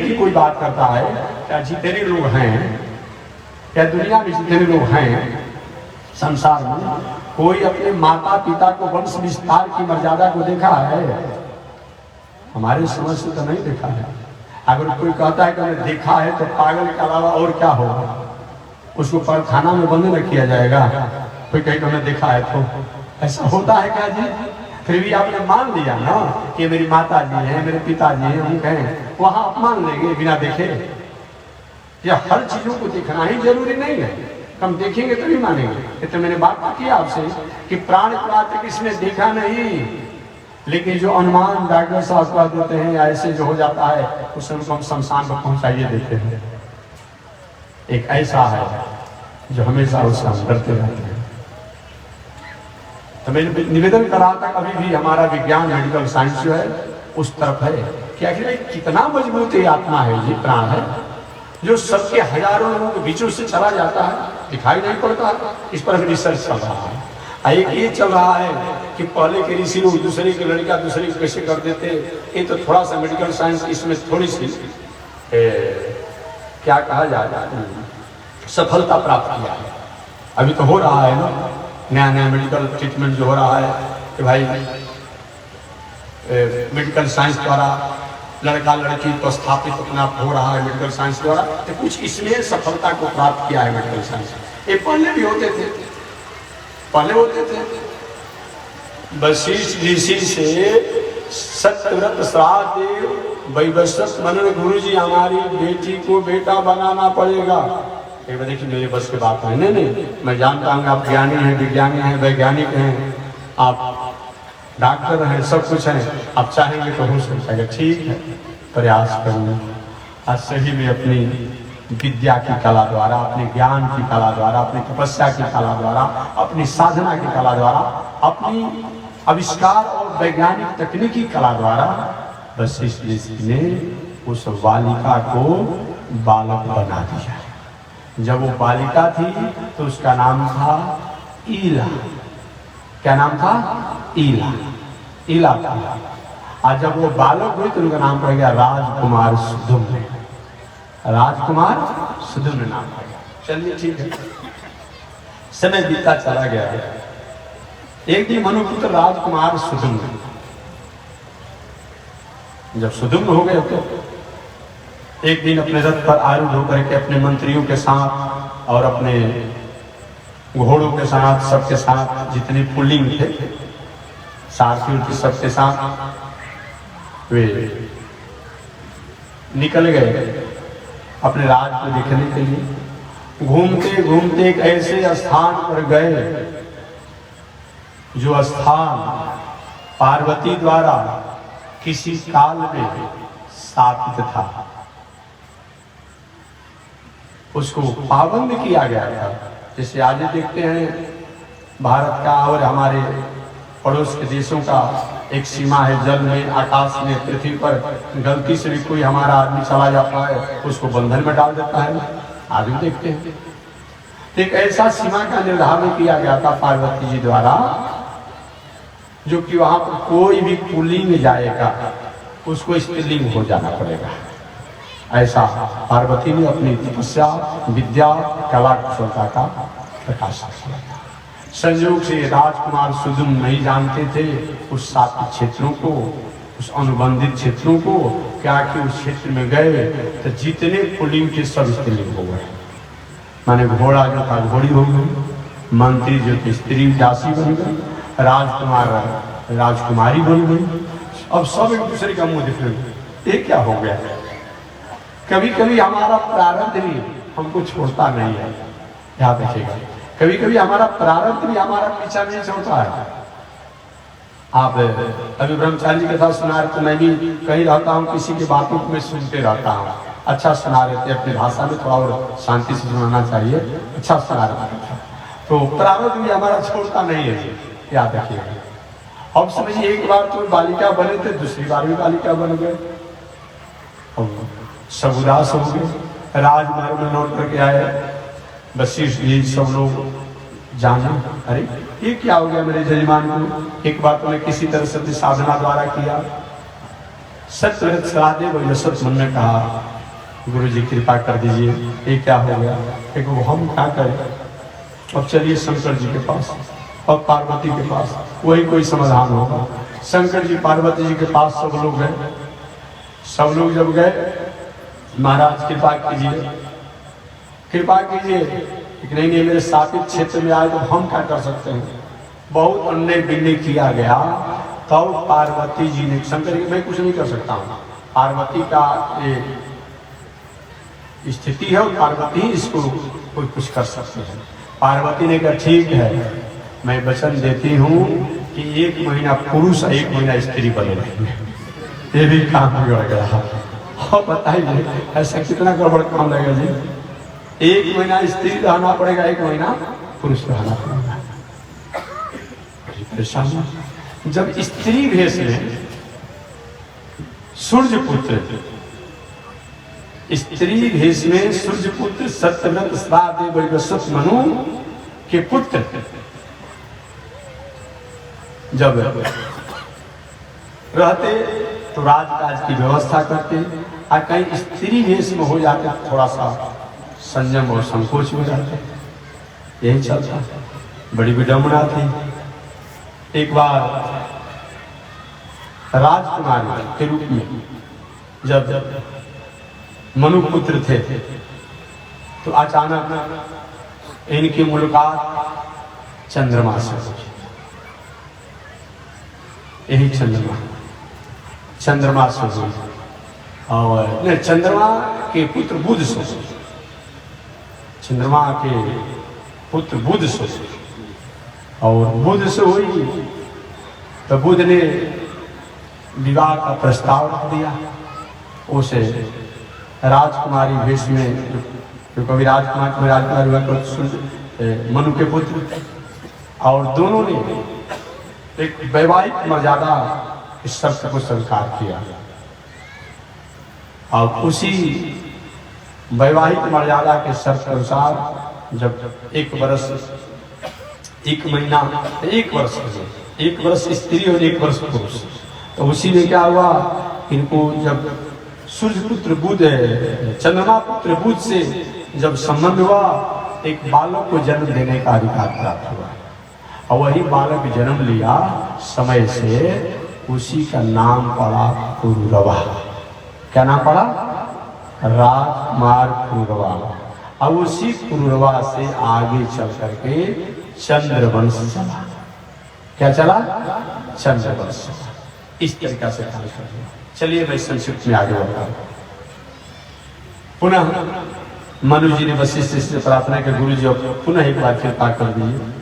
की कोई बात करता है, क्या जितने लोग हैं, क्या दुनिया में जितने लोग हैं संसार में, कोई अपने माता पिता को वंश विस्तार की मर्यादा को देखा है? हमारे समझ से तो नहीं देखा है। अगर कोई कहता है कि मैंने देखा है तो पागल के अलावा और क्या होगा? उसको खाना में बंद न किया जाएगा। कोई कहे कि मैंने देखा है तो ऐसा होता है क्या जी? फिर भी आपने मान लिया ना कि मेरी माता जी है, मेरे पिताजी हैं, हम कहें वहां आप मान लेंगे बिना देखे? या हर चीजों को देखना ही जरूरी नहीं है, हम देखेंगे तभी मानेंगे। तो मैंने बात किया आपसे कि प्राण प्राप्त किसने देखा नहीं, लेकिन जो अनुमान डॉक्टर साहब कह देते हैं ऐसे जो हो जाता है उस समय हम शमशान पर पहुंचाइए देते हैं। एक ऐसा है जो हमेशा उससे हम डरते रहते हैं। तो मैं निवेदन करा था, अभी भी हमारा विज्ञान मेडिकल साइंस जो है उस तरफ है कि आखिर कितना मजबूत ये आत्मा है, ये प्राण है जो सबके हजारों लोगों के बीचों से चला जाता है, दिखाई नहीं पड़ता है। इस पर रिसर्च चल रहा है। एक ये चल रहा है कि पहले के ऋषि लोग दूसरे की लड़का दूसरे को कैसे कर देते, ये तो थोड़ा सा मेडिकल साइंस इसमें थोड़ी सी क्या कहा जाए सफलता प्राप्त किया है। अभी तो हो रहा है ना, नया नया मेडिकल ट्रीटमेंट जो हो रहा है कि भाई मेडिकल साइंस द्वारा लड़का लड़की को स्थापित अपना हो रहा है मेडिकल साइंस द्वारा। तो कुछ इसमें सफलता को प्राप्त किया है मेडिकल साइंस। ये पहले भी होते थे, पहले होते थे। वशिष्ठ ऋषि से सत्यव्रत श्राद्ध देव वैवस्वत मनन गुरु जी हमारी बेटी को बेटा बनाना पड़ेगा। एक बार देखिए मेरे बस की बात है नहीं, मैं जानता हूँ आप ज्ञानी हैं, विज्ञानी हैं, वैज्ञानिक हैं, आप डॉक्टर हैं, सब कुछ है, आप चाहेंगे तो हो सकता है। ठीक है, प्रयास करूँगा। आज सही में अपनी विद्या की कला द्वारा, अपने ज्ञान की कला द्वारा, अपनी तपस्या की कला द्वारा, अपनी साधना की कला द्वारा, अपनी आविष्कार और वैज्ञानिक तकनीकी कला द्वारा वशिष्ठ ऋषि ने उस बालिका को बालक बना दिया। जब वो बालिका थी तो उसका नाम था ईला। क्या नाम था? ईला। ईला था। आज जब वो बालक हुई तो उनका नाम पड़ गया राजकुमार सुधुम्न। राजकुमार सुधुम्न नाम पड़ गया। चलिए ठीक है, समय बीता चला गया। एक दिन मनुपुत्र राजकुमार सुधुम्न जब सुधुम्न हो गए तो एक दिन अपने रथ पर आरूढ़ होकर के अपने मंत्रियों के साथ और अपने घोड़ों के साथ, सबके साथ जितने पुल्लिंग थे सारथियों के सबके साथ वे निकल गए अपने राज को देखने के लिए। घूमते घूमते एक ऐसे स्थान पर गए जो स्थान पार्वती द्वारा किसी काल में स्थापित था, उसको पाबंद किया गया था। जैसे आज देखते हैं भारत का और हमारे पड़ोस के देशों का एक सीमा है, जल में, आकाश में, पृथ्वी पर गलती से भी कोई हमारा आदमी चला जाता है उसको बंधन में डाल देता है, आज भी देखते हैं। एक ऐसा सीमा का निर्धारण किया गया था पार्वती जी द्वारा, जो कि वहां पर कोई भी पुल्लिंग जाएगा उसको स्त्रीलिंग हो जाना पड़ेगा। ऐसा पार्वती ने अपनी तपस्या, विद्या, कला कुशलता का प्रकाश किया। संयोग से राजकुमार सुधुम्न नहीं जानते थे उस सात क्षेत्रों को, उस अनुबंधित क्षेत्रों को, क्या कि उस क्षेत्र में गए तो जितने पुल्लिंग के सब स्त्रीलिंग हो गए। माने घोड़ा जो था घोड़ी हो गई, मंत्री जो थे स्त्री दासी बन गई, राजकुमार राजकुमारी बन गई। अब सब एक दूसरे का मुंह दिख रहे। ये क्या हो गया? कभी कभी हमारा प्रारब्ध भी हमको छोड़ता नहीं है, याद रखिएगा। कभी कभी हमारा प्रारब्ध भी हमारा पीछा नहीं छोड़ता है। आप अभी ब्रह्मचारी के साथ सुना रहे तो मैं भी कहीं रहता हूँ, किसी की बातों को मैं सुनते रहता हूँ। अच्छा सुना रहे थे, अपनी भाषा में थोड़ा और शांति से सुनाना चाहिए, अच्छा सुना रहे थे। तो प्रारब्ध भी हमारा छोड़ता नहीं है, याद रखिएगा। अब समझिए एक बार तो बालिका बने थे, दूसरी बार भी बालिका बन गए, सब उदास हो गए। राजमहल में लौट करके आए वशिष्ठ जी, सब लोग जाने अरे ये क्या हो गया मेरे जजमान को। एक बार तो मैं किसी तरह से साधना द्वारा किया, सत्यव्रत श्राद्ध देव वैवस्वत मन ने कहा गुरु जी कृपा कर दीजिए, ये क्या हो गया? एक हम क्या करें? अब चलिए शंकर जी के पास और पार्वती के पास, वही कोई समाधान होगा। शंकर जी पार्वती जी के पास सब लोग गए। सब लोग जब गए, महाराज कृपा कीजिए, कृपा कीजिए। नहीं नहीं, मेरे शापित क्षेत्र में आए तो हम क्या कर सकते हैं? बहुत अन्य विनय किया गया। तब पार्वती जी ने, शंकर जी मैं कुछ नहीं कर सकता हूँ, पार्वती का ये स्थिति है और पार्वती ही इसको कोई कुछ कर सकते हैं। पार्वती ने कहा ठीक है, मैं वचन देती हूँ कि 1 महीना पुरुष 1 महीना स्त्री बने रहेंगे। ये भी काम बिगड़ गया। और बताइए ऐसा कितना गड़बड़ काम लगेगा जी? 1 महीना स्त्री रहना पड़ेगा, 1 महीना पुरुष रहना पड़ेगा। परेशान। जब स्त्री भेष में सूर्यपुत्र, स्त्री भेष में सूर्यपुत्र सत्यव्रत श्राद्ध वैवस्वत मनु के पुत्र जब रहते तो राजकाज की व्यवस्था करते, और कहीं स्त्री भेष में हो जाते थोड़ा सा संयम और संकोच हो जाते। यही चलता, बड़ी विडंबना थी। एक बार राजकुमारी के रूप में जब मनुपुत्र थे तो अचानक इनकी मुलाकात चंद्रमा से हुई। यही चंद्रमा से हुई और नहीं, चंद्रमा के पुत्र बुध से, चंद्रमा के पुत्र बुध से, और बुध से हुई तो बुध ने विवाह का प्रस्ताव रख दिया। उसे राजकुमारी भेष में, जो कभी राजकुमारी मनु के पुत्र, और दोनों ने एक वैवाहिक मर्यादा इस शर्त को स्वीकार किया। और उसी वैवाहिक मर्यादा के शर्त के अनुसार जब 1 वर्ष 1 महीना 1 वर्ष 1 वर्ष स्त्री और 1 वर्ष पुरुष, तो उसी में क्या हुआ, इनको जब सूर्यपुत्र बुध, चंद्रमा पुत्र बुध से जब संबंध हुआ, एक बालक को जन्म देने का अधिकार प्राप्त हुआ। और वही बालक जन्म लिया समय से, उसी का नाम पड़ा पुरुरवा। क्या नाम पड़ा? राजकुमार पुरुरवा। और उसी पुरुरवा से आगे चल करके चंद्रवंश चला। क्या चला? चंद्रवंश। इस तरीका से कार्य कर दिया। चलिए मैं संक्षिप्त में आगे बढ़ता हूं। पुनः मनु जी ने वशिष्ठ से प्रार्थना की, गुरु जी पुनः एक बार कृपा कर दीजिए।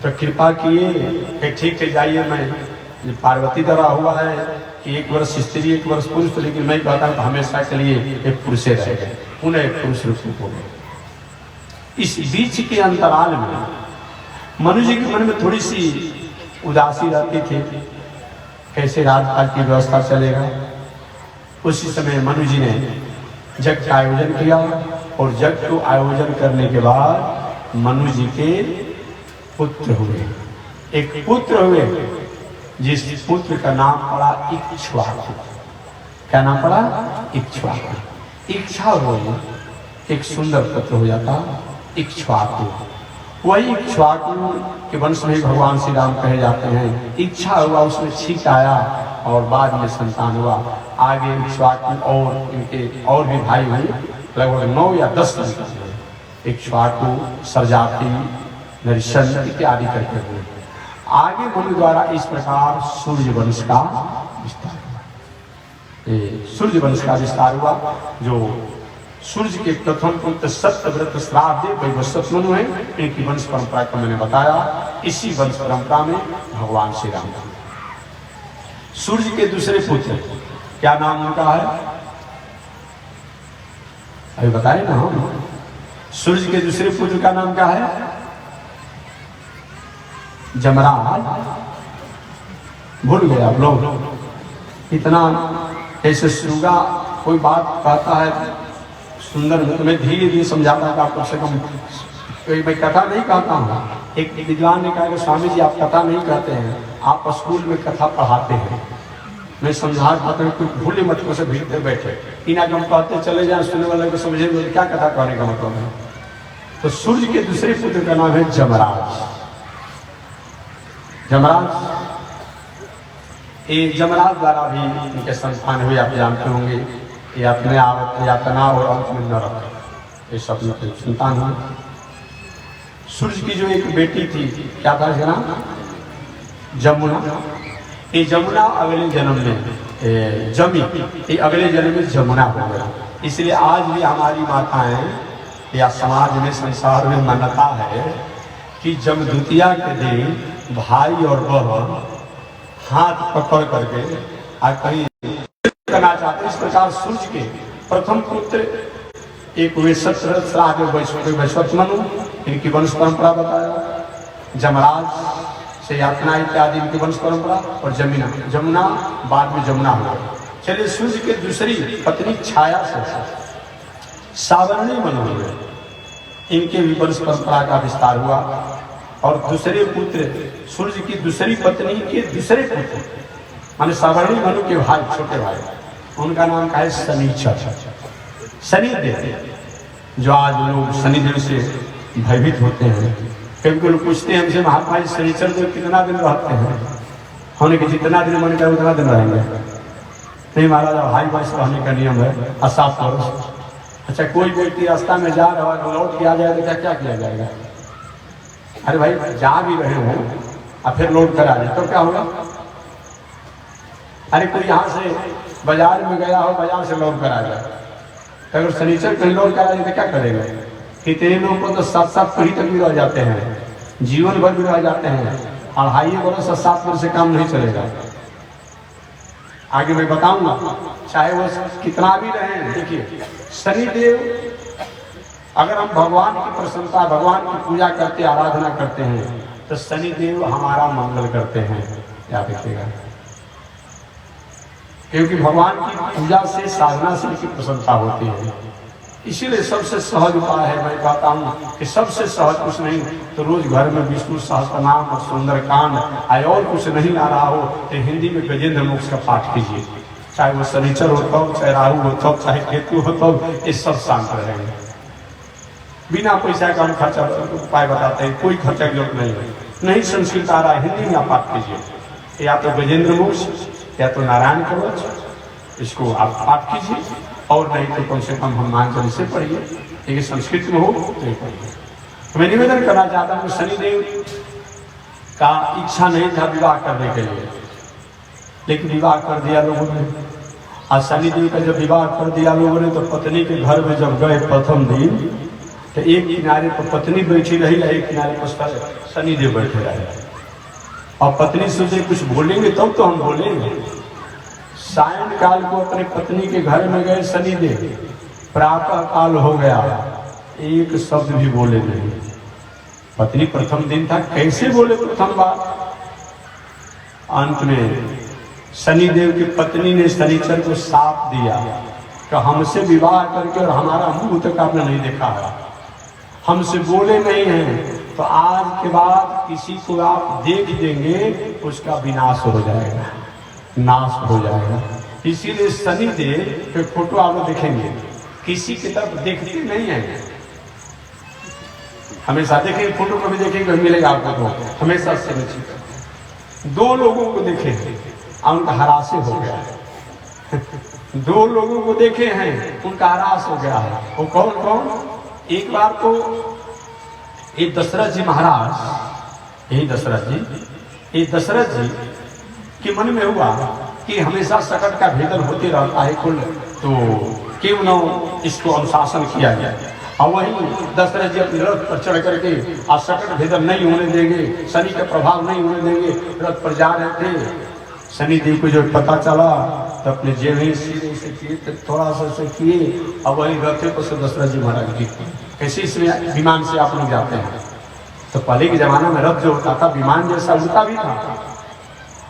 तो कृपा किए कि ठीक है जाइए, मैं पार्वती द्वारा हुआ है कि 1 वर्ष स्त्री 1 वर्ष पुरुष, तो लेकिन मैं कहता हूँ हमेशा के लिए एक पुरुष रह गए, पुनः एक पुरुष रूप हो गए। इस बीच के अंतराल में मनु जी के मन में थोड़ी सी उदासी रहती थी, कैसे राजकाज की व्यवस्था चलेगा। उसी समय मनु जी ने यज्ञ का आयोजन किया, और यज्ञ को आयोजन करने के बाद मनु जी के पुत्र हुए। एक पुत्र हुए जिस पुत्र का नाम पड़ा इक्ष्वाकु। क्या नाम पड़ा? इक्ष्वाकु। इच्छा हो एक सुंदर पुत्र हो जाता इक्ष्वाकु। वही इक्ष्वाकु के वंश में भगवान श्री राम कहे जाते हैं। इच्छा हुआ, उसमें छींक आया और बाद में संतान हुआ। आगे इक्ष्वाकु और इनके और भी भाई हुए, लगभग 9 या 10 इक्ष्वाकु, सरजाति, नरिशन इत्यादि करके हुए। आगे मनु द्वारा इस प्रकार सूर्य वंश का विस्तार हुआ। सूर्य वंश का विस्तार हुआ, जो सूर्य के प्रथम पुत्र सत्यव्रत श्राद्ध वैवस्वत मनु है। इनकी वंश परंपरा को मैंने बताया। इसी वंश परंपरा में भगवान श्री राम। सूर्य के दूसरे पुत्र, क्या नाम उनका है? अभी बताए ना हम। सूर्य के दूसरे पुत्र का नाम क्या है? जमराज। भूल गए आप लोग। इतना ऐसे सुगा कोई बात कहता है सुंदर, मैं धीरे धीरे समझाता था आपको। से कम मैं कथा नहीं कहता हूँ। एक विद्वान ने कहा कि स्वामी जी आप कथा नहीं कहते हैं, आप स्कूल में कथा पढ़ाते हैं। मैं समझा पाता हूँ, कोई भूले मत को से भीड़ बैठे इना हम कहते चले जाए, सुनने वाले को समझे क्या कथा कहने का मतलब है। तो सूर्य के दूसरे पुत्र का नाम है जमराज। जमराज, ये जमराज द्वारा भी इनके संतान हुए, आप जानते होंगे। ये अपने आप यातना और अंत में नरक, ये सब संतान हुए। सूर्य की जो एक बेटी थी, क्या था इसका नाम? जमुना। ये जमुना अगले जन्म में जमी, ये अगले जन्म में जमुना हो गया। इसलिए आज भी हमारी माताएं या समाज में, संसार में मान्यता है कि जब द्वितीया के दिन भाई और बहन हाथ पकड़ करके कहीं करना चाहते। इस प्रकार सूर्य के प्रथम पुत्र एक वैश्वत मनु, इनकी वंश परंपरा बताया। जमराज से यातना इत्यादि इनकी वंश परंपरा, और जमुना बाद में जमुना हुआ। चलिए, सूर्य के दूसरी पत्नी छाया से सावरणी मनु हुए, इनके भी वंश परंपरा का विस्तार हुआ। और दूसरे पुत्र सूर्य की दूसरी पत्नी के दूसरे पुत्र माने सावरणी मनु के भाई, छोटे भाई, उनका नाम का है शनिचर, शनिदेव। जो आज लोग शनिदेव से भयभीत होते हैं, कभी लोग पूछते हैं हमसे, महात्मा जी शनिचर देव कितना दिन रहते हैं? होने के जितना दिन मन का उतना दिन रहेंगे। नहीं महाराज, भाई वर्ष रहने का नियम है, 7 वर्ष। अच्छा, कोई व्यक्ति रास्ता में जा रहा है, लौट के आ जाए तो क्या किया जाएगा? अरे भाई, जा भी रहे हो और फिर लौट कर आ जाए तो क्या होगा? अरे कोई यहाँ से बाजार में गया हो, बाजार से लौट कर आ जाए, तो अगर शनिचर कहीं लौट कर आ जाए तो क्या करेगा? कितने लोगों को तो 7 पीढ़ी तक भी रह जाते हैं, जीवन भर भी रह जाते हैं। 2.5 वर्ष 7 वर्ष से काम नहीं चलेगा। आगे मैं बताऊंगा, चाहे वो कितना भी रहे। देखिए, शनिदेव, अगर हम भगवान की प्रसन्नता, भगवान की पूजा करते, आराधना करते हैं, तो शनिदेव हमारा मंगल करते हैं, याद रखिएगा। क्योंकि भगवान की पूजा से, साधना से उनकी प्रसन्नता होती है। इसीलिए सबसे सहज उपाय है, मैं कहता हूँ कि सबसे सहज कुछ नहीं तो रोज घर में विष्णु सहस्त्रनाम और सुंदरकांड, और कुछ नहीं आ रहा हो तो हिंदी में गजेंद्र मोक्ष का पाठ कीजिए। चाहे वो शनिचर होता हो, चाहे राहु होता हो, चाहे केतु होता हो, ये सब शांत रहेंगे। बिना पैसा का हम खर्चा उपाय बताते हैं, कोई खर्चा की जरूरत नहीं है। नहीं संस्कृत आ रहा है, हिंदी में आप पाठ कीजिए, या तो गजेंद्र मोक्ष या तो नारायण कवच, इसको आप पाठ कीजिए। और नहीं तो कम से कम हनुमान चालीसा पढ़िए, लेकिन संस्कृत में हो तो पढ़िए। तो मैं निवेदन करना चाहता हूँ, शनिदेव का इच्छा नहीं था विवाह करने के लिए, लेकिन विवाह कर दिया लोगों ने। आज शनिदेव का जब विवाह कर दिया लोगों ने, तो पत्नी के घर में जब गए प्रथम दिन, तो एक किनारे पर पत्नी बैठी रही, एक किनारे पर शनिदेव बैठे रहे। और पत्नी सोचे कुछ बोलेंगे तब तो हम बोलेंगे। सायंकाल को अपने पत्नी के घर में गए शनिदेव, प्रातः काल हो गया, एक शब्द भी बोले नहीं। पत्नी प्रथम दिन था, कैसे बोले प्रथम बार? अंत में शनिदेव की पत्नी ने शनिचर को साप दिया कि हमसे विवाह करके और हमारा मुंह तक आपने नहीं देखा है, हमसे बोले नहीं हैं, तो आज के बाद किसी को आप देख देंगे उसका विनाश हो जाएगा, नाश हो जाएगा। इसीलिए शनिदेव के फोटो आप लोग देखेंगे, किसी की तरफ देखते नहीं है। हमेशा देखेंगे, फोटो कभी देखेंगे मिलेगा आपको, तो हमेशा शनि। 2 लोगों को देखे और उनका हरासे हो गया है। 2 लोगों को देखे हैं, उनका हरास हो गया है। वो कौन कौन? एक बार तो ये दशरथ जी महाराज, यही दशरथ जी, ये दशरथ जी के मन में हुआ कि हमेशा सकट का भेदन होते रहता है कुल, तो क्यों न इसको अनुशासन किया जाए। और वही दशरथ जी अपने रथ पर चढ़ करके आज सकट भेदन नहीं होने देंगे, शनि का प्रभाव नहीं होने देंगे, रथ पर जा रहे थे। शनिदेव को जब पता चला तो अपने जेब ही सीधे से किए, थोड़ा सा से किए, और वही रथे पर से दशरथ जी महाराज गिरते। कैसे इसमें विमान से आप लोग जाते हैं, तो पहले के जमाना में रथ जो होता था विमान जैसा उड़ता भी था,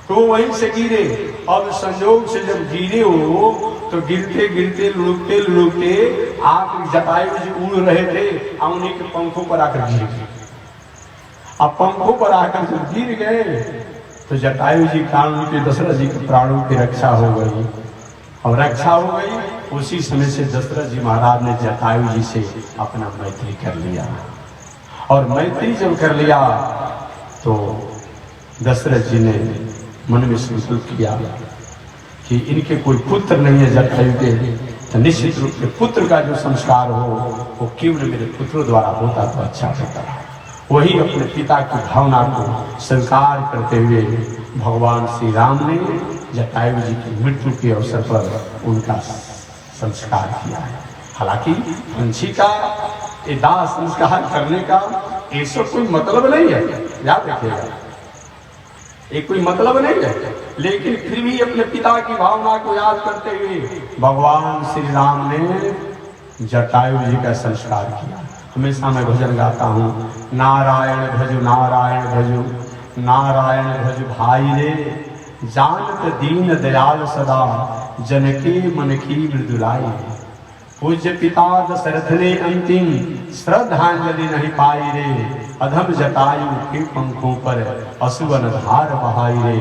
तो वहीं से गिरे। अब संयोग से जब गिरे हो तो गिरते गिरते लुढ़कते लुढ़कते आप जटायु जी उड़ रहे थे, और उन्हीं के पंखों पर आकर गिर गए। अब पंखों पर आकर जब गिर गए तो जटायु जी प्राण रूपी दशरथ जी के प्राणों की रक्षा हो गई। और रक्षा हो गई, उसी समय से दशरथ जी महाराज ने जटायु जी से अपना मैत्री कर लिया। और मैत्री जब कर लिया तो दशरथ जी ने मन में संकल्प किया कि इनके कोई पुत्र नहीं है जटायु के, तो निश्चित रूप से पुत्र का जो संस्कार हो वो केवल मेरे पुत्रों द्वारा होता तो अच्छा होता। वही अपने पिता की भावना को स्वीकार करते हुए भगवान श्री राम ने जटायु जी की मृत्यु के अवसर पर उनका संस्कार किया है। हालांकि पंछी का ये दाह संस्कार करने का ये सब कोई मतलब नहीं है, याद रखिएगा, ये कोई मतलब नहीं है। लेकिन फिर भी अपने पिता की भावना को याद करते हुए भगवान श्री राम ने जटायु जी का संस्कार किया। हमेशा मैं भजन गाता हूँ, नारायण भजु नारायण भजु नारायण भजु भाई रे, जानत दीन दयाल सदा जनके मन की मृदुलाई। पूज्य पिता दशरथ ने अंतिम श्रद्धांजलि नहीं पाई रे, अधम जटायु के पंखों पर असुवन धार बहाई रे,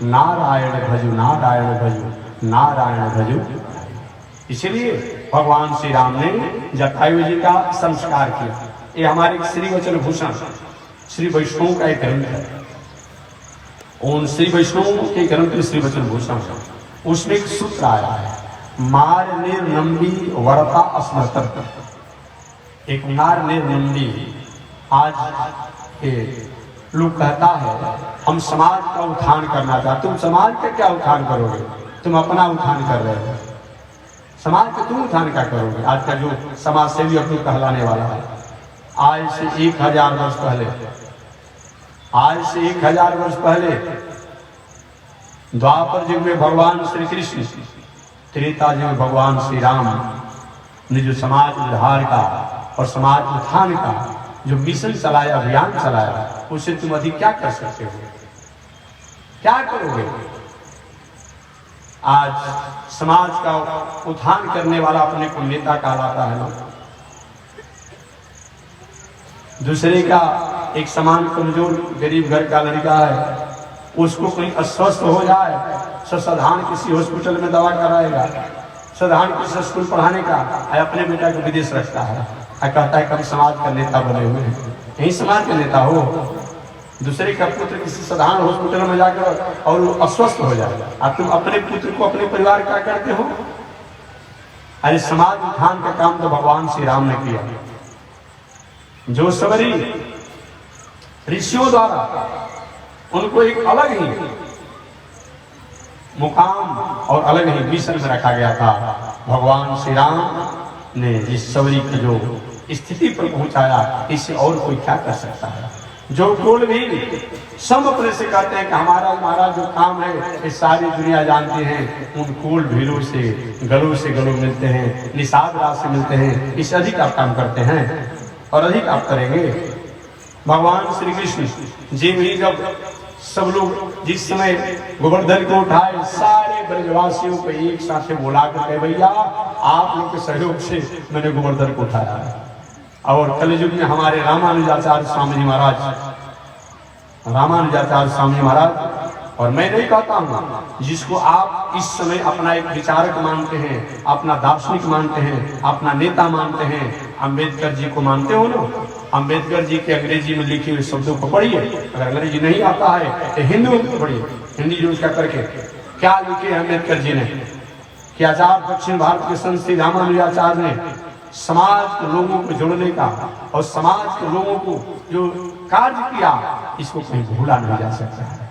नारायण भजु नारायण भजु नारायण भजु। इसलिए भगवान श्री राम ने जटायु जी का संस्कार किया। ये हमारे श्री वचन भूषण श्री वैष्णव का एक ग्रंथ है, उन श्री वैष्णव के ग्रंथ श्री वचन भूषण, उसमें एक सूत्र आया है, मार निर्नंबी वर्ता अस्मृत। एक नार निर्नंबी, आज के लोग कहता है हम समाज का उत्थान करना चाहते। तुम समाज का क्या उत्थान करोगे? तुम अपना उत्थान कर रहे हो, समाज का तुम उत्थान क्या करोगे? आज का जो समाज सेवी अपने कहलाने वाला है, आज से 1000 वर्ष पहले, आज से 1000 वर्ष पहले द्वापर युग में भगवान श्री कृष्ण, त्रेता युग में भगवान श्री राम ने जो समाज उद्धार का और समाज उत्थान का जो मिशन चलाया, अभियान चलाया, उससे तुम अधिक क्या कर सकते हो? क्या करोगे? आज समाज का उत्थान करने वाला अपने को नेता कहलाता है लोग। दूसरे का एक समान कमजोर गरीब घर का लड़का है, उसको कोई अस्वस्थ हो जाए तो साधारण किसी हॉस्पिटल में दवा कराएगा, साधारण किसी स्कूल पढ़ाने का, अपने बेटा को विदेश रखता है, कहता है कभी समाज का नेता बने हुए हैं। यही समाज का नेता हो। दूसरे का पुत्र किसी साधारण हॉस्पिटल में जाकर और वो अस्वस्थ हो जाए, अब तुम अपने पुत्र को, अपने परिवार क्या करते हो? अरे समाज उत्थान का काम तो भगवान श्री राम ने किया। जो सबरी ऋषियों द्वारा उनको एक अलग ही मुकाम और अलग ही मिशन में रखा गया था, भगवान श्री राम ने जिस सबरी की जो स्थिति पर पहुंचाया, इससे और कोई क्या कर सकता है? जो कुल भी सब अपने से कहते हैं कि हमारा जो काम है ये सारी दुनिया जानती है, उन कुल भीड़ों से गलों मिलते हैं, निषाद राज से मिलते हैं, इससे अधिक आप काम करते हैं और अधिक आप करेंगे। भगवान श्री कृष्ण जी भी जब सब लोग जिस समय गोवर्धन को उठाए, सारे ब्रजवासियों को एक साथ बोला कर भैया आप लोग के सहयोग से मैंने गोवर्धन को उठाया है। और कलयुग में हमारे रामानुजाचार्य स्वामी महाराज, और मैं नहीं कहता हूँ, जिसको आप इस समय अपना एक विचारक मानते हैं, अपना दार्शनिक मानते हैं, अपना नेता मानते हैं, अंबेडकर जी को मानते हो ना, अंबेडकर जी के अंग्रेजी में लिखे हुए शब्दों को पढ़िए। अगर अंग्रेजी नहीं आता है तो हिंदी में पढ़िए, हिंदी यूज करके क्या लिखे अम्बेडकर जी ने कि आजाद दक्षिण भारत के संत श्री रामानुजाचार्य ने समाज के लोगों को जोड़ने का और समाज के लोगों को जो कार्य किया, इसको कहीं भूला नहीं जा सकता है,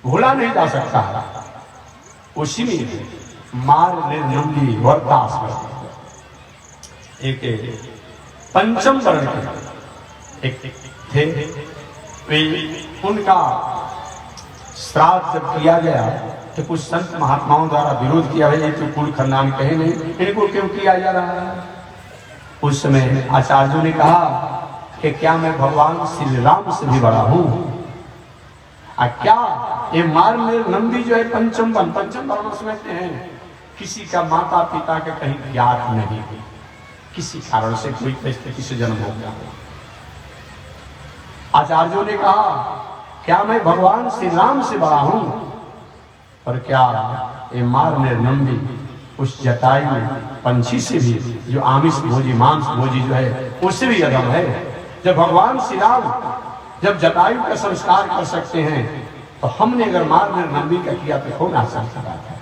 भूला नहीं जा सकता है। उसी में मार निर्नंदी वर्तास एक पंचम वर्ण के एक थे, वे उनका श्राद्ध जब किया गया तो कुछ संत महात्माओं द्वारा विरोध किया है, ये तो कुल खानदान कहे नहीं, इनको क्यों किया जा रहा है? उस समय आचार्यों ने कहा कि क्या मैं भगवान श्री राम से भी बड़ा हूं? क्या ये मार निर्नंदी जो है पंचम वर्ण समझते हैं, किसी का माता पिता के कहीं ज्ञात नहीं, किसी कारण से कोई परिस्थिति से जन्म हो गया। आचार्यों ने कहा क्या मैं भगवान श्री राम से बड़ा हूं? और क्या ये मारने नंदी उस जटायु पंछी से भी, जो आमिष भोजी मांस भोजी जो है, उससे भी अधम है? जब भगवान श्री राम जब जटायु का संस्कार कर सकते हैं, तो हमने अगर मारने नंदी का किया तो कौन आसान का बात है?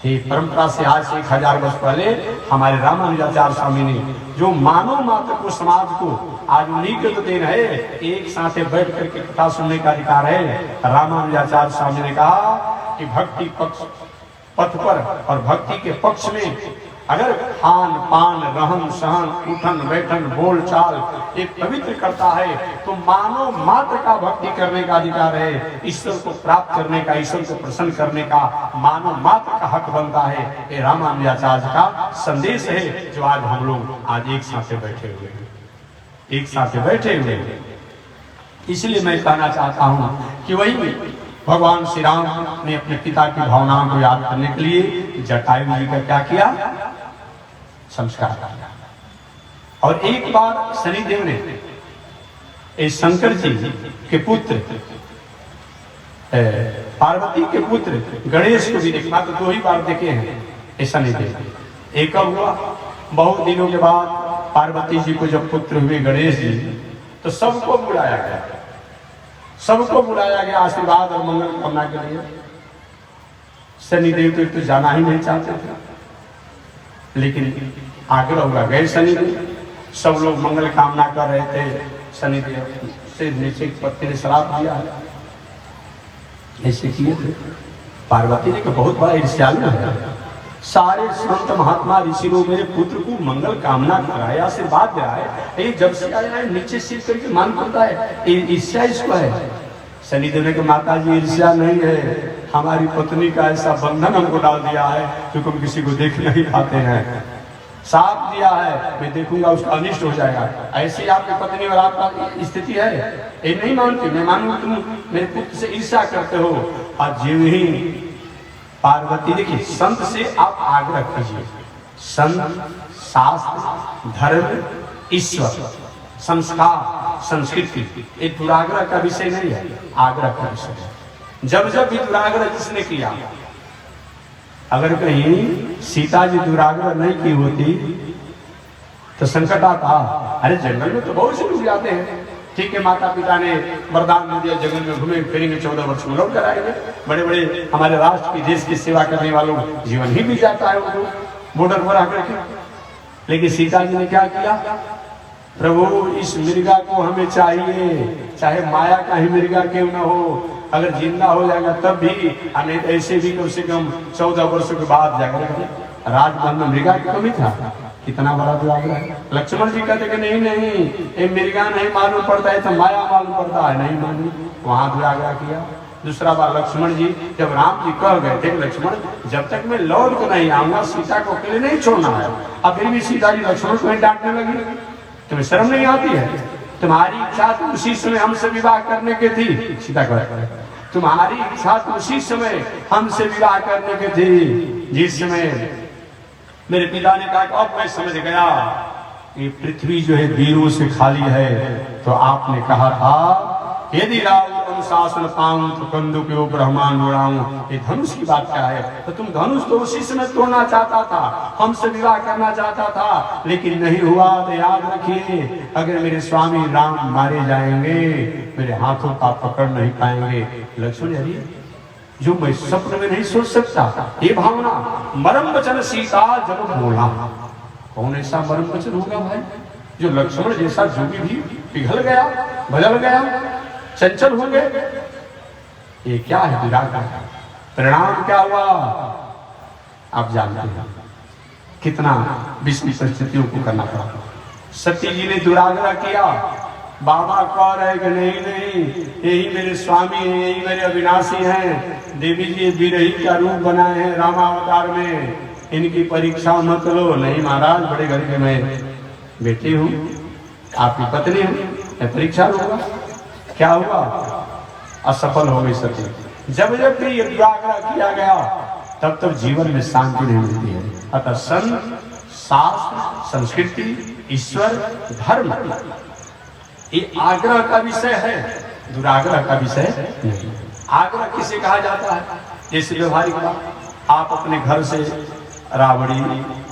ये परंपरा से आज से 1000 वर्ष पहले हमारे रामानुजाचार्य स्वामी ने जो मानव मात्र को, समाज को आज उन्हीं के तो देन है, एक साथ बैठ करके कथा सुनने का अधिकार है। रामानुजाचार्य स्वामी ने कहा कि भक्ति पक्ष पथ पर और भक्ति के पक्ष में अगर खान पान रहन सहन उठन बैठन बोल चाल एक पवित्र करता है, तो मानव मात्र का भक्ति करने का अधिकार है। ईश्वर को प्राप्त करने का, ईश्वर को प्रसन्न करने का मानव मात्र का हक बनता है। ये रामानुजाचार्य का संदेश है, जो आज हम लोग आज एक साथ बैठे हुए हैं, एक साथ बैठे हुए हैं। इसलिए मैं कहना चाहता हूँ कि वही भगवान श्री राम ने अपने पिता की भावनाओं को याद करने के लिए जटायु जी का क्या किया? संस्कार किया। और एक बार शनिदेव ने शंकर जी के पुत्र पार्वती के पुत्र गणेश को भी देखा, तो 2 ही बार देखे हैं शनिदेव। एक हुआ बहुत दिनों के बाद पार्वती जी को जब पुत्र हुए गणेश जी, तो सबको बुलाया गया, सबको बुलाया गया आशीर्वाद और मंगल कामना के लिए। शनिदेव तो जाना ही नहीं चाहते थे, लेकिन आग्रह हुआ गए शनिदेव। सब लोग मंगल कामना कर रहे थे, शनिदेव से नीचे पत्नी ने श्राप दिया है, ऐसे किए थे। पार्वती ने कहा बहुत बड़ा ईर्ष्यालु है, सारे संत महात्मा ऋषि लोग मेरे पुत्र को मंगल कामना कराया, आशीर्वाद दे रहा है, ये जब से आया है नीचे सिर करके मान करता है, ईर्ष्या इसको है। शनिदेव ने कहा माता जी ईर्ष्या नहीं है, हमारी पत्नी का ऐसा बंधन हमको डाल दिया है क्योंकि हम किसी को देख नहीं पाते हैं, साफ दिया है, मैं देखूंगा उसका अनिष्ट हो जाएगा। ऐसी आपकी पत्नी और आपका स्थिति है, ये नहीं मानती, मैं मानूंगा तुम मेरे पुत्र से ईर्ष्या करते हो। और जीव ही पार्वती, देखिए संत से आप आग्रह कीजिए, संत शास्त्र धर्म ईश्वर संस्कार संस्कृति, ये दुराग्रह का विषय नहीं है, आग्रह का विषय है। जब जब भी दुराग्रह जिसने किया, अगर कहीं सीता जी दुराग्रह नहीं की होती तो संकट आता। अरे जंगल में तो बहुत से लोग जाते हैं, ठीक है, माता पिता ने वरदान दे दिया, जंगल में घूमेंगे फिरेंगे, 14 वर्ष में लौट कर आएंगे। बड़े बड़े हमारे राष्ट्र की देश की सेवा करने वालों जीवन ही बीत जाता है वो बॉर्डर पर आकर के। लेकिन सीता जी ने क्या किया? प्रभु इस मृगा को हमें चाहिए, चाहे माया का ही मृगा क्यों न हो, अगर जिंदा हो जाएगा तब भी, हमें ऐसे भी कम से कम 14 वर्षों के बाद जाकर राजमहल में मृगा की कमी था। कितना बड़ा दुराग्रह है। लक्ष्मण जी कहते कि नहीं नहीं, ये मृगा नहीं मालूम पड़ता है तो माया मालूम पड़ता है, नहीं मालूम, वहां दुराग्रह किया। दूसरा बार लक्ष्मण जी जब राम जी कह गए थे लक्ष्मण जब तक मैं लौट को नहीं आऊंगा सीता को अकेले नहीं छोड़ना है, अब फिर भी सीता जी लक्ष्मण को डांटने लगी, तुम्हें शर्म नहीं आती है? तुम्हारी इच्छा तो उसी समय हमसे विवाह करने की थी, सीता कह तुम्हारी इच्छा तो उसी समय हमसे विवाह करने की थी जिस समय मेरे पिता ने कहा कि अब मैं समझ गया ये पृथ्वी जो है वीरों से खाली है। तो आपने कहा था यदि राव अनुशासन पाऊं तो कंदों के ऊपर ब्रह्मांड उड़ाऊं। ये धनुष की बात क्या है? तो तुम धनुष तो उसी समय तोड़ना चाहता था, हमसे विवाह करना चाहता था, लेकिन नहीं हुआ। तो याद रखिए अगर मेरे स्वामी राम मारे जाएंगे मेरे हाथों का पकड़ नहीं पाएंगे। लक्ष्मण जी जो मैं स्वप्न में नहीं सोच सकता, ये भावना मरम वचन सीता जब बोला। कौन ऐसा मरम वचन होगा भाई जो लक्ष्मण जैसा जोगी भी पिघल गया, बदल गया, चंचल हो गए? ये क्या है दुराग्रह का परिणाम? क्या हुआ आप जानते हैं, कितना विषम परिस्थितियों को करना पड़ा। सती जी ने दुराग्रह किया, बाबा कह रहे कि नहीं नहीं यही मेरे स्वामी हैं, यही मेरे अविनाशी हैं। देवी जी विरही का रूप बनाए हैं रामावतार में, इनकी परीक्षा मत लो। नहीं महाराज, बड़े घर के मैं बेटी हूँ, आपकी पत्नी हूँ, मैं परीक्षा लूंगा। क्या हुआ? असफल हो गई सती। जब जब भी ये दुराग्रह किया गया तब तब जीवन में शांति नहीं मिलती है। अतः संत शास्त्र संस्कृति ईश्वर धर्म ये आग्रह का विषय है। दुराग्रह का विषय नहीं। आग्रह किसे कहा जाता है? जैसे व्यवहारिक बात, आप अपने घर से राबड़ी,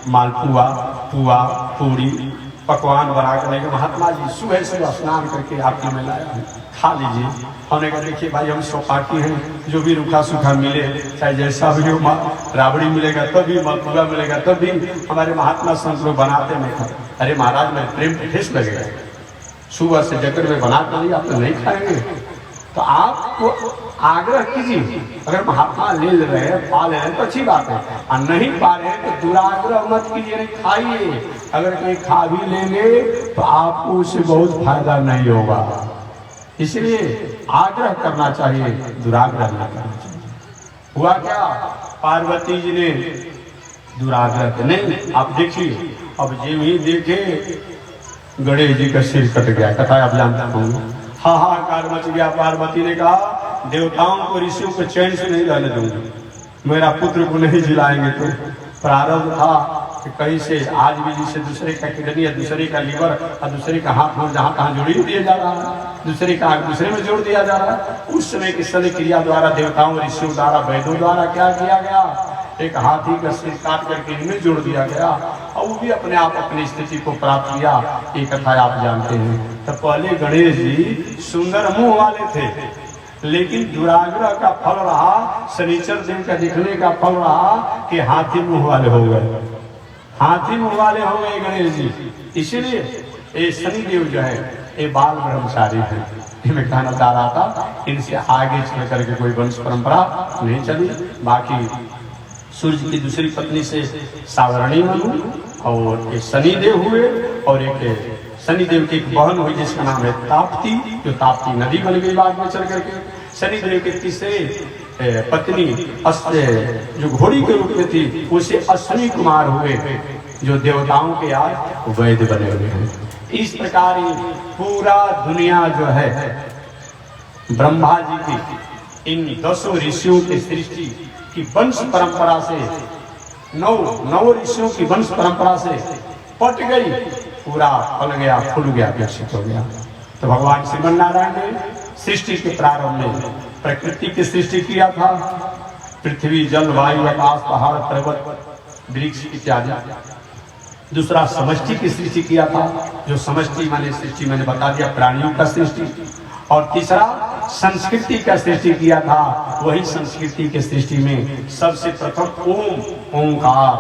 मालपुआ, पुआ, पूरी, पकवान बना कर लेंगे, महात्मा जी सुबह सुबह स्नान करके आपके में लाया हूँ, खा लीजिए। हमने कहा देखिए भाई हम सौपाठी हैं, जो भी रूखा सूखा मिले, चाहे जैसा भी हो, राबड़ी मिलेगा तभी, मालपुआ मिलेगा तभी हमारे महात्मा संत लोग बनाते हैं। खाते, अरे महाराज मैं प्रेम ठेस लगेगा, सुबह से जकर में बना कर लिया, आप तो नहीं खाएंगे। तो आपको आग्रह कीजिए, अगर महात्मा ले रहे हैं, पा ले रहे हैं तो अच्छी बात है, और नहीं पा रहे हैं तो दुराग्रह मत कीजिए, नहीं खाइए। अगर कहीं खा भी लेंगे तो आपको उससे बहुत फायदा नहीं होगा, इसलिए आग्रह करना चाहिए, दुराग्रह नहीं करना चाहिए। हुआ क्या, पार्वती जी ने दुराग्रह नहीं, आप देखिए, अब जो ही देखे गणेश जी का सिर कट गया, कथा आप जानते होंगे, हाहाकार मच गया। पार्वती ने कहा देवताओं को, ऋषियों को चैन से नहीं रहने दूंगी, मेरा पुत्र को नहीं जिलाएंगे। तो प्रारब्ध था कि कहीं से आज भी जिसे दूसरे का किडनी या दूसरे का लीवर और दूसरे का हाथ में जहाँ तहाँ जोड़ दिया जा रहा है, दूसरे का दूसरे में जोड़ दिया जा रहा है। उस समय की शल्य क्रिया द्वारा, देवताओं ऋषियों द्वारा, वैद्यों द्वारा क्या किया गया, एक हाथी का सिर काट करके इनमें जोड़ दिया गया, और वो भी अपने आप अपनी स्थिति को प्राप्त किया। ये कथा आप जानते हैं। तो पहले गणेश जी सुंदर मुंह वाले थे, लेकिन दुराग्रह का फल रहा, शनिचर दिन का दिखने का फल रहा कि हाथी मुंह वाले हो गए, हाथी मुंह वाले हो गए गणेश जी। इसीलिए ये शनिदेव जो है ये बाल ब्रह्मचारी है। मैं कहना चाह रहा था, इनसे आगे चल करके कोई वंश परंपरा नहीं चली। बाकी सूर्य की दूसरी पत्नी से सावरणी मनु, और एक शनिदेव हुए, और एक शनिदेव की एक बहन हुई जिसका नाम है ताप्ती, जो ताप्ती नदी बन गई बाद में चल करके। शनिदेव के तीसरे पत्नी जो घोड़ी के रूप में थी, उसे अश्विनी कुमार हुए, जो देवताओं के आज वैद्य बने हुए हैं। इस प्रकार पूरा दुनिया जो है ब्रह्मा जी की इन 10 ऋषियों की सृष्टि की वंश परंपरा से, 9 ऋषियों की वंश परंपरा से पट गई, पूरा फल गया, फूल गया, विकसित हो गया। तो भगवान श्रीमन नारायण ने सृष्टि के प्रारंभ में प्रकृति की सृष्टि किया था, पृथ्वी, जल, वायु, आकाश, पहाड़, पर्वत, वृक्ष इत्यादि। दूसरा समष्टि की सृष्टि किया था, जो समष्टि माने सृष्टि मैंने बता दिया, प्राणियों का सृष्टि। और तीसरा संस्कृति का सृष्टि किया था। वही संस्कृति के सृष्टि में सबसे प्रथम ओंकार,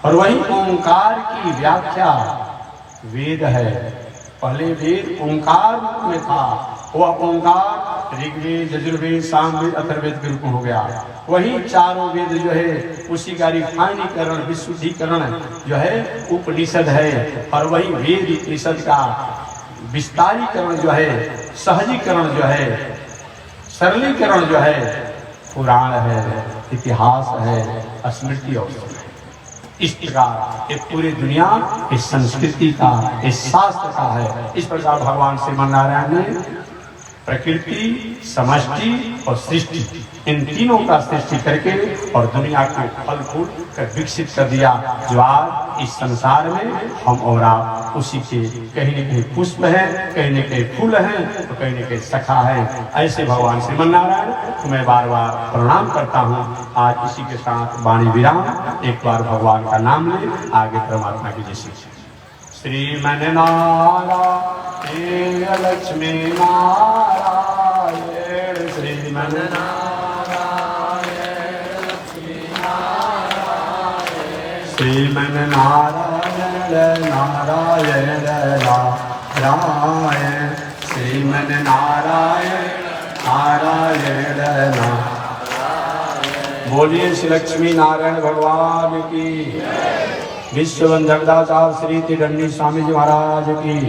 और वही ओंकार की व्याख्या वेद है। पहले वेद ओंकार में था, वह ओंकार ऋग्वेद, यजुर्वेद, सामवेद, अथर्ववेद के रूप में हो गया। वही चारों वेद जो है उसी का रिफाइनीकरण, विशुद्धिकरण जो है उपनिषद है, और वही वेद उपनिषद का विस्तारीकरण जो है, सहजीकरण जो है, सरलीकरण जो है पुराण है, इतिहास है, स्मृति और इस प्रकार ये पूरी दुनिया इस संस्कृति का, इस शास्त्र का है। इस प्रकार भगवान श्रीमन नारायण ने प्रकृति, समष्टि और सृष्टि, इन तीनों का सृष्टि करके और दुनिया को फल फूल कर विकसित कर दिया, जो आज इस संसार में हम और आप उसी के कहीं न कहीं पुष्प है, कहीं न कहीं फूल है, तो कहीं न कहीं सखा है। ऐसे भगवान श्रीमन नारायण को मैं बार बार प्रणाम करता हूँ। आज इसी के साथ वाणी विराम, एक बार भगवान का नाम ले, आगे परमात्मा की जैसी। श्रीमन नारायण लक्ष्मी नारायण, श्रीमन नारायण लक्ष्मी नारायण, श्रीमन नारायण नारायण नारायण, श्रीमन नारायण नारायण नारायण। बोलिए श्री लक्ष्मी नारायण भगवान की, विश्व वंदनदाता श्री त्रिदंडी स्वामी जी महाराज की।